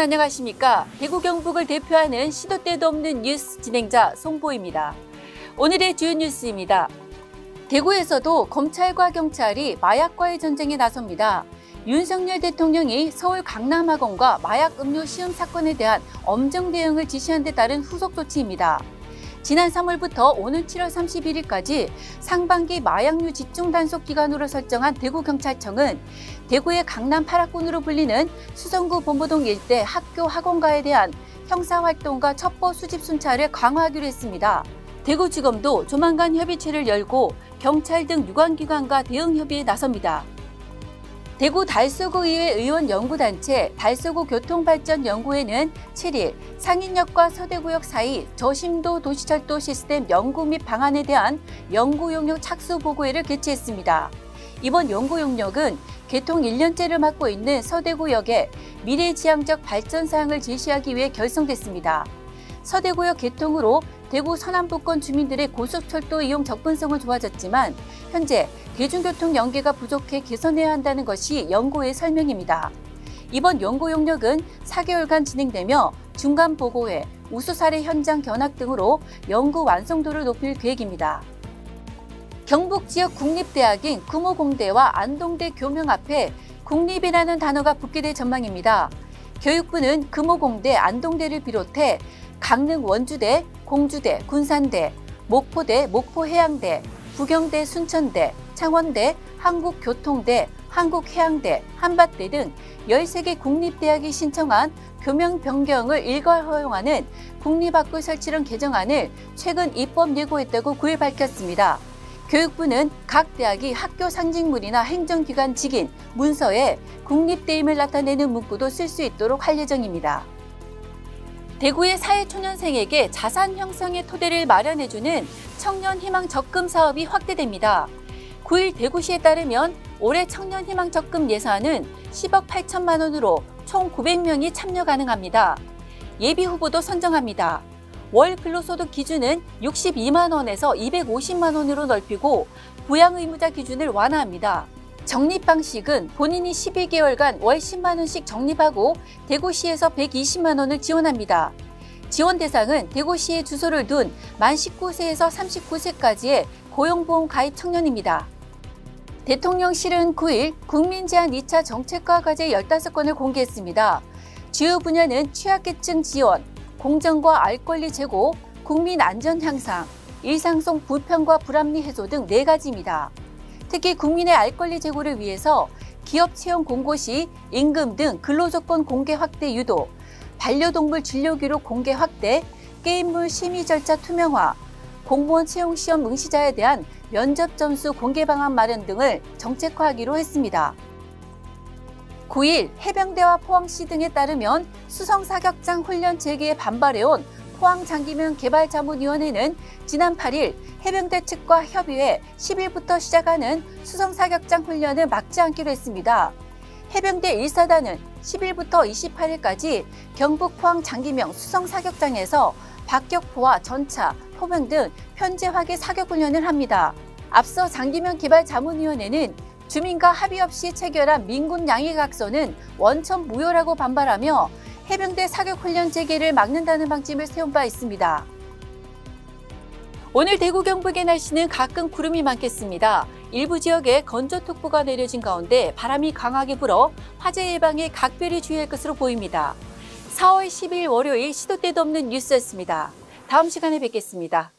안녕하십니까. 대구 경북을 대표하는 시도 때도 없는 뉴스 진행자 송보입니다. 오늘의 주요 뉴스입니다. 대구에서도 검찰과 경찰이 마약과의 전쟁에 나섭니다. 윤석열 대통령이 서울 강남학원과 마약 음료 시음 사건에 대한 엄정 대응을 지시한 데 따른 후속 조치입니다. 지난 3월부터 오는 7월 31일까지 상반기 마약류 집중 단속 기간으로 설정한 대구경찰청은 대구의 강남 8학군으로 불리는 수성구 본보동 일대 학교 학원가에 대한 형사활동과 첩보 수집 순찰을 강화하기로 했습니다. 대구지검도 조만간 협의체를 열고 경찰 등 유관기관과 대응 협의에 나섭니다. 대구 달서구 의회 의원 연구단체 달서구 교통발전연구회는 7일 상인역과 서대구역 사이 저심도 도시철도 시스템 연구 및 방안에 대한 연구용역 착수보고회를 개최했습니다. 이번 연구용역은 개통 1년째를 맡고 있는 서대구역의 미래지향적 발전 사항을 제시하기 위해 결성됐습니다. 서대구역 개통으로 대구 서남부권 주민들의 고속철도 이용 접근성은 좋아졌지만 현재 대중교통 연계가 부족해 개선해야 한다는 것이 연구의 설명입니다. 이번 연구 용역은 4개월간 진행되며 중간 보고회, 우수 사례 현장 견학 등으로 연구 완성도를 높일 계획입니다. 경북 지역 국립대학인 금호공대와 안동대 교명 앞에 국립이라는 단어가 붙게 될 전망입니다. 교육부는 금호공대, 안동대를 비롯해 강릉 원주대, 공주대, 군산대, 목포대, 목포해양대, 부경대, 순천대, 창원대, 한국교통대, 한국해양대, 한밭대 등 13개 국립대학이 신청한 교명 변경을 일괄 허용하는 국립학교 설치령 개정안을 최근 입법 예고했다고 9일 밝혔습니다. 교육부는 각 대학이 학교 상징물이나 행정기관 직인, 문서에 국립대임을 나타내는 문구도 쓸 수 있도록 할 예정입니다. 대구의 사회초년생에게 자산 형성의 토대를 마련해주는 청년희망 적금 사업이 확대됩니다. 9일 대구시에 따르면 올해 청년희망 적금 예산은 10억 8천만 원으로 총 900명이 참여 가능합니다. 예비 후보도 선정합니다. 월 근로소득 기준은 62만 원에서 250만 원으로 넓히고 부양 의무자 기준을 완화합니다. 적립 방식은 본인이 12개월간 월 10만 원씩 적립하고 대구시에서 120만 원을 지원합니다. 지원 대상은 대구시에 주소를 둔 만 19세에서 39세까지의 고용보험 가입 청년입니다. 대통령실은 9일 국민제안 2차 정책과 과제 15건을 공개했습니다. 주요 분야는 취약계층 지원, 공정과 알 권리 제고, 국민 안전 향상, 일상 속 불평과 불합리 해소 등 4가지입니다. 특히 국민의 알 권리 제고를 위해서 기업 채용 공고 시 임금 등 근로조건 공개 확대 유도, 반려동물 진료 기록 공개 확대, 게임물 심의 절차 투명화, 공무원 채용 시험 응시자에 대한 면접 점수 공개 방안 마련 등을 정책화하기로 했습니다. 9일 해병대와 포항시 등에 따르면 수성사격장 훈련 재개에 반발해온 포항장기면 개발자문위원회는 지난 8일 해병대 측과 협의해 10일부터 시작하는 수성사격장 훈련을 막지 않기로 했습니다. 해병대 1사단은 10일부터 28일까지 경북 포항 장기명 수성사격장에서 박격포와 전차, 포병 등 현재화계 사격훈련을 합니다. 앞서 장기면 개발자문위원회는 주민과 합의 없이 체결한 민군 양해각서는 원천 무효라고 반발하며 해병대 사격훈련 재개를 막는다는 방침을 세운 바 있습니다. 오늘 대구 경북의 날씨는 가끔 구름이 많겠습니다. 일부 지역에 건조특보가 내려진 가운데 바람이 강하게 불어 화재 예방에 각별히 주의할 것으로 보입니다. 4월 10일 월요일 시도 때도 없는 뉴스였습니다. 다음 시간에 뵙겠습니다.